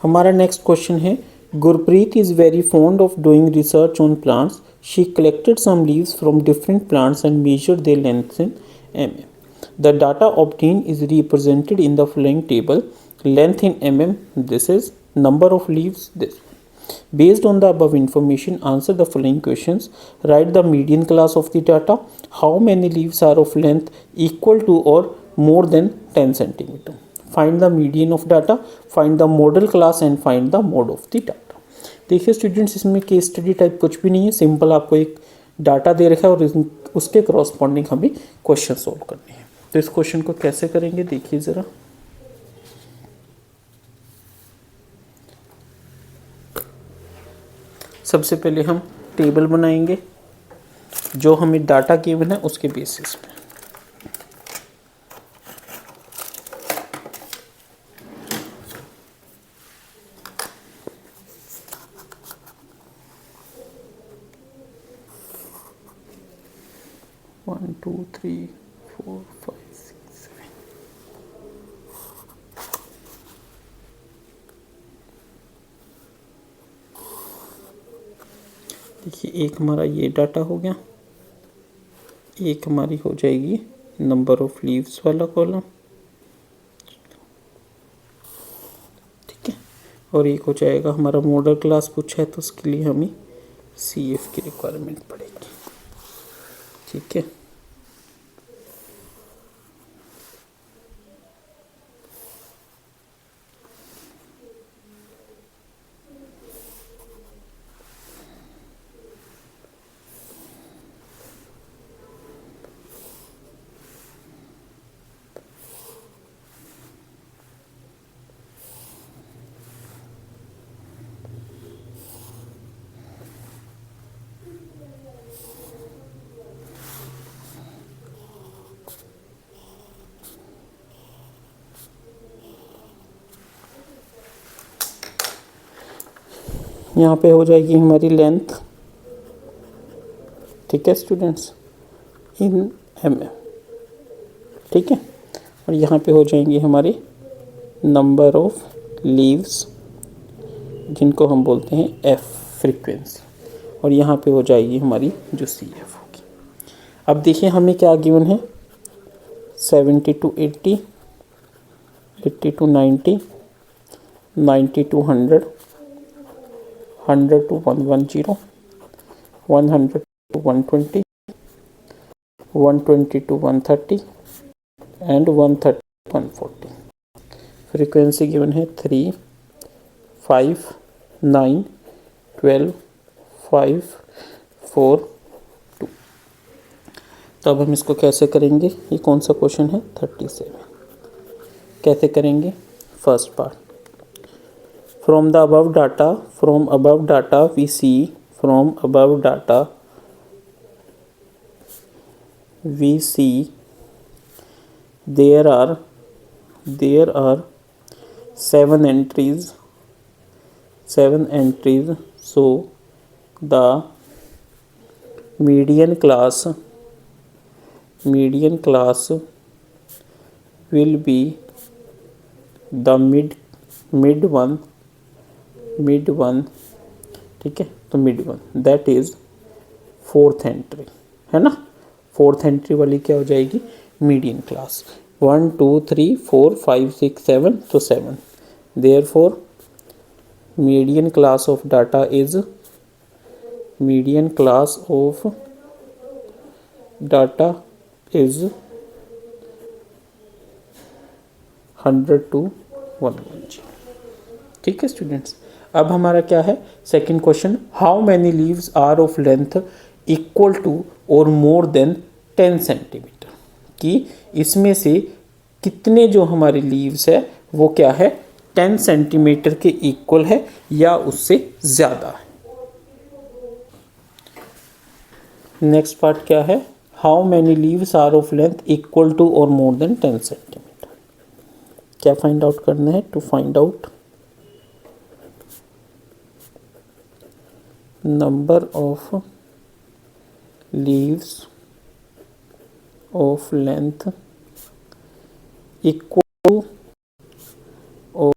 हमारा next question है, Gurpreet is very fond of doing research on plants. She collected some leaves from different plants and measured their length in mm. The data obtained is represented in the following table. Length in mm, this is. Number of leaves, this. Based on the above information, answer the following questions. Write the median class of the data. How many leaves are of length equal to or more than 10 centimeter? Find the median of data. Find the model class and find the mode of the data. देखिए students, इसमें case study type कुछ भी नहीं है. Simple आपको एक data दे रखा है और उसके करस्पॉन्डिंग हमें क्वेश्चन सोल्व करने हैं. तो इस क्वेश्चन को कैसे करेंगे देखिए ज़रा. सबसे पहले हम टेबल बनाएंगे जो हमें डाटा गिवन है उसके बेसिस पे. One two three four five six seven. देखिए एक हमारा ये डाटा हो गया, एक हमारी हो जाएगी नंबर ऑफ लीव्स वाला कॉलम, ठीक है, और एक हो जाएगा हमारा मॉडल क्लास पूछा है तो उसके लिए हमें CF की रिक्वायरमेंट पड़ेगी, ठीक है. यहाँ पे हो जाएगी हमारी लेंथ, ठीक है स्टूडेंट्स, इन mm, ठीक है, और यहाँ पे हो जाएंगी हमारी नंबर ऑफ लीव्स जिनको हम बोलते हैं F फ्रीक्वेंसी, और यहाँ पे हो जाएगी हमारी जो CF होगी. अब देखिए हमें क्या गिवन है, 70 to 80, 80 to 90, 90 to 100, 100 to 110, 100 to 120, 120 to 130 and 130 to 140. Frequency given है 3, 5, 9, 12, 5, 4, 2. तो अब हम इसको कैसे करेंगे, ये कौन सा क्वेश्चन है 37. कैसे करेंगे, first part, from the above data we see, from above data we see there are 7 entries, so the median class will be the mid one, ठीक है, तो mid one that is 4th entry है ना. 4th entry वाली क्या हो जाएगी, median class. 1 2 3 4 5 6 7, तो 7. Therefore median class of data is 100 to 110. ठीक है स्टूडेंट्स. अब हमारा क्या है second question, how many leaves are of length equal to or more than 10 centimetre, कि इसमें से कितने जो हमारे लीव्स है वो क्या है 10 सेंटीमीटर के इक्वल है या उससे ज़्यादा है. नेक्स्ट पार्ट क्या है, how many leaves are of length equal to or more than 10 centimetre. क्या फाइंड आउट करना है, to find out number of leaves of length equal to or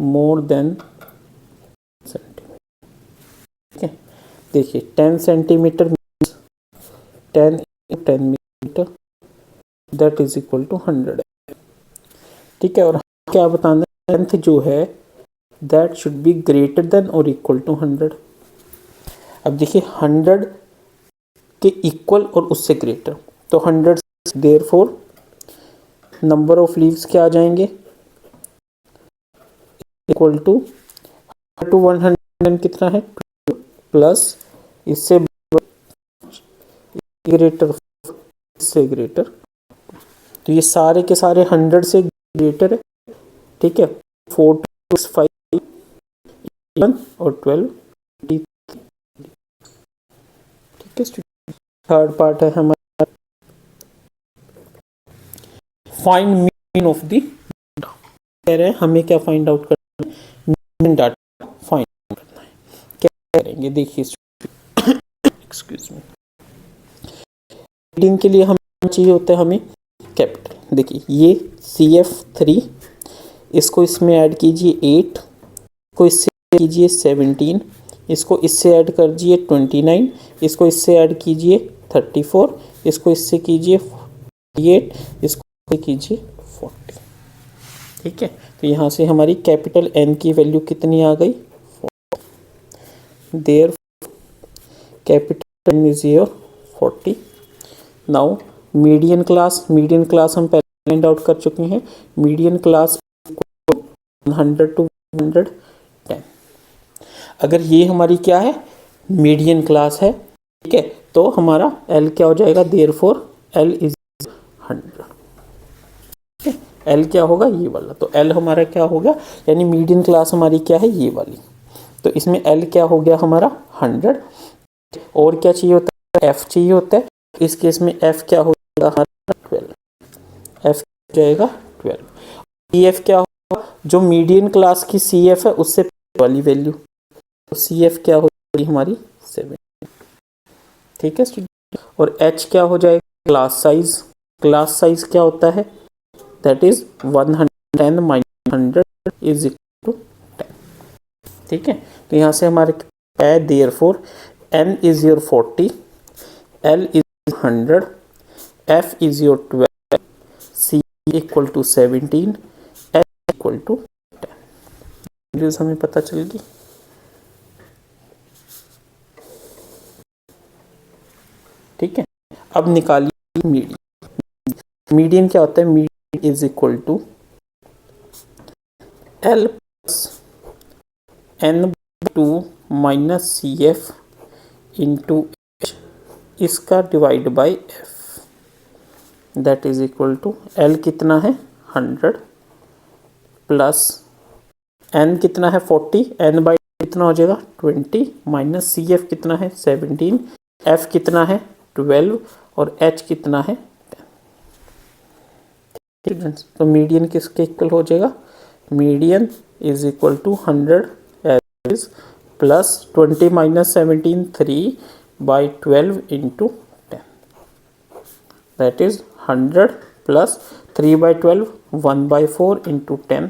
more than centimetre. ठीक है, देखिए 10 centimetre 10 metre that is equal to 100। ठीक है, और क्या बताना है, लेंथ जो है that should be greater than और इक्वल टू 100। अब देखिए 100 के इक्वल और उससे ग्रेटर, तो 100 देयरफॉर नंबर ऑफ लीव्स क्या आ जाएंगे, इक्वल टू 100 कितना है प्लस इससे ग्रेटर, इससे ग्रेटर, तो ये सारे के सारे 100 से ग्रेटर है। ठीक है, 4 2 5 1 और 12। ठीक है, थर्ड पार्ट है हमारा find mean of the data. कह रहे हैं हमें क्या फाइंड आउट करना है, मीन डाटा फाइंड करना है। क्या करेंगे, देखिए एक्सक्यूज मी, रीडिंग के लिए हमें चाहिए होता है हमें कैपिटल। देखिए ये CF3, इसको इसमें ऐड कीजिए 8, इसको इससे कीजिए 17, इसको इससे ऐड कर दीजिए 29, इसको इससे ऐड कीजिए 34, इसको इससे कीजिए 48, इसको कीजिए 40। ठीक है, तो यहाँ से हमारी कैपिटल N की वैल्यू कितनी आ गई, their capital N is your 40। Now median class हम पहले फाइंड आउट कर चुके हैं। Median class 100 to 110। अगर ये हमारी क्या है, मीडियन क्लास है, ठीक है, तो हमारा L क्या हो जाएगा, देयरफॉर L इज 100। L क्या होगा, ये वाला, तो L हमारा क्या होगा, यानी मीडियन क्लास हमारी क्या है, ये वाली, तो इसमें L क्या हो गया हमारा 100। और क्या चाहिए होता है, F चाहिए होता है। इस केस में F क्या हो जाएगा हमारा 12, F हो जाएगा 12। CF क्या होगा, जो मीडियन क्लास की CF है उससे वाली वैल्यू, तो CF क्या हो जाएगी हमारी 7। ठीक है स्टूडेंट, और H क्या हो जाएगा, क्लास साइज क्या होता है, that is 110 minus 100 is equal to 10। ठीक है, तो यहाँ से हमारे है therefore N is your 40, L is 100, F is your 12, C equal to 17, H equal to 10। Values हमें पता चल गई। ठीक है, अब निकालिए मीडियन। मीडियन क्या होता है, median is equal to L plus N/2 minus CF into H, इसका divide by F, that is equal to L कितना है 100 प्लस N कितना है 40, N बाई कितना हो जाएगा 20 माइनस CF कितना है 17, F कितना है 12 और H कितना है 10। तो मीडियन किसके इक्वल हो जाएगा, median is equal to 100 as plus 20 minus 17 3 by 12 into 10, that is 100 plus 3 by 12 1 by 4 into 10,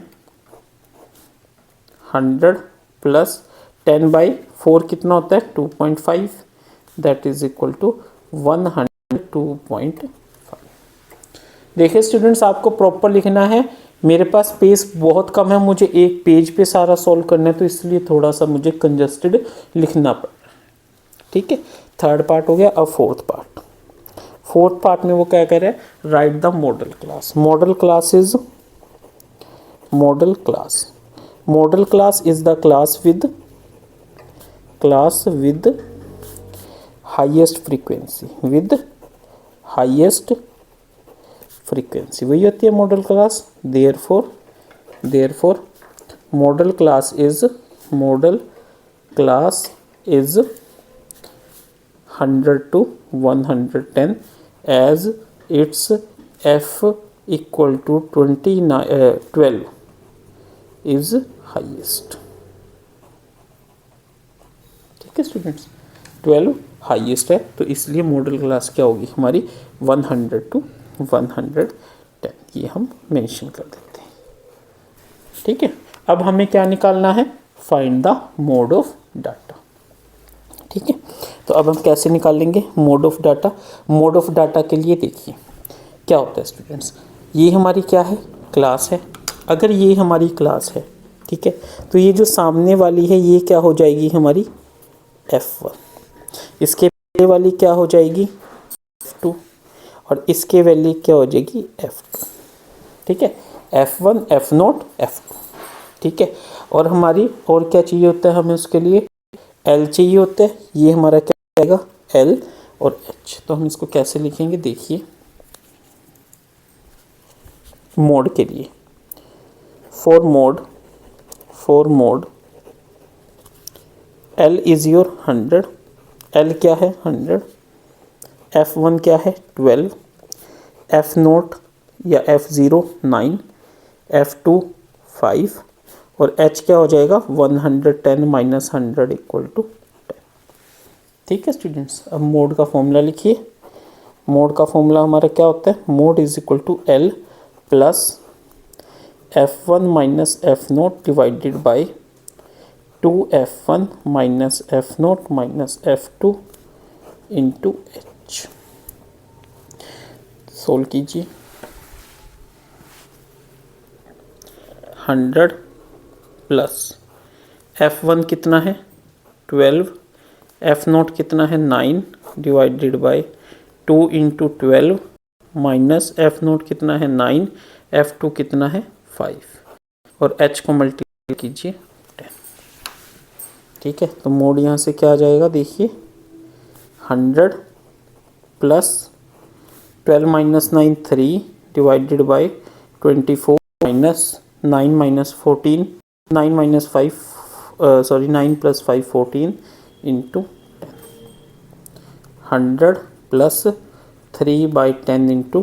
100 plus 10 by 4 कितना होता है 2.5, दैट इज इक्वल टू 102.5। देखिए स्टूडेंट्स, आपको प्रॉपर लिखना है, मेरे पास स्पेस बहुत कम है, मुझे एक पेज पे सारा सॉल्व करना है, तो इसलिए थोड़ा सा मुझे कंजस्टेड लिखना पड़ रहा है। ठीक है, थर्ड पार्ट हो गया। अब फोर्थ पार्ट में वो क्या कह रहे हैं, right the model class. Model class is the class with highest frequency, वही होती है model class. Therefore model class is 100 to 110 as its F equal to 12 is highest। ठीक है स्टूडेंट्स, 12 हाईएस्ट है, तो इसलिए मॉडल क्लास क्या होगी हमारी 100 to 110, ये हम मेंशन कर देते हैं। ठीक है, अब हमें क्या निकालना है, find the mode of data. ठीक है, तो अब हम कैसे निकालेंगे mode of data. Mode of data के लिए देखिए क्या होता है स्टूडेंट्स, ये हमारी क्या है, क्लास है। अगर ये हमारी क्लास है, ठीक है, तो ये जो सामने वाली है ये क्या हो जाएगी हमारी F1, इसके पहले वाली क्या हो जाएगी F2, और इसके वैल्यू क्या हो जाएगी F2। ठीक है, F1 F0 F2। ठीक है, और हमारी और क्या चाहिए होता है, हमें उसके लिए L चाहिए होता है। ये हमारा क्या आएगा L और H। तो हम इसको कैसे लिखेंगे देखिए, मोड के लिए for mode L is your 100, L क्या है 100, F1 क्या है 12, F0 या F0 9, F2 5 और H क्या हो जाएगा 110 माइनस 100 इक्वल टू 10। ठीक है स्टूडेंट्स, अब मोड का फॉर्मूला लिखिए। मोड का फॉर्मूला हमारा क्या होता है, mode is equal to L plus F1 minus F0 divided by 2F1 minus F0 minus F2 into H। Solve कीजिए। 100 प्लस F1 कितना है 12, F0 कितना है 9 divided by 2 into 12 minus F0 कितना है 9, F2 कितना है 5 और H को मल्टीप्लाई कीजिए 10। ठीक है, तो मोड यहाँ से क्या आ जाएगा देखिए 100 plus 12 minus 9 3 divided by 24 minus 9 minus 14 9 minus 5 9 plus 5 14 into 100 plus 3 by 10 into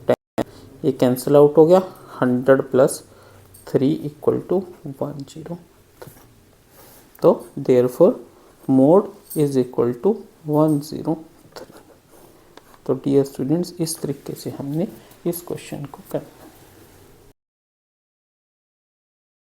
10, ये कैंसिल आउट हो गया। 100 प्लस 3 इक्वल टू 103। तो therefore mode is equal to 103। तो डियर स्टूडेंट्स, इस तरीके से हमने इस क्वेश्चन को करना।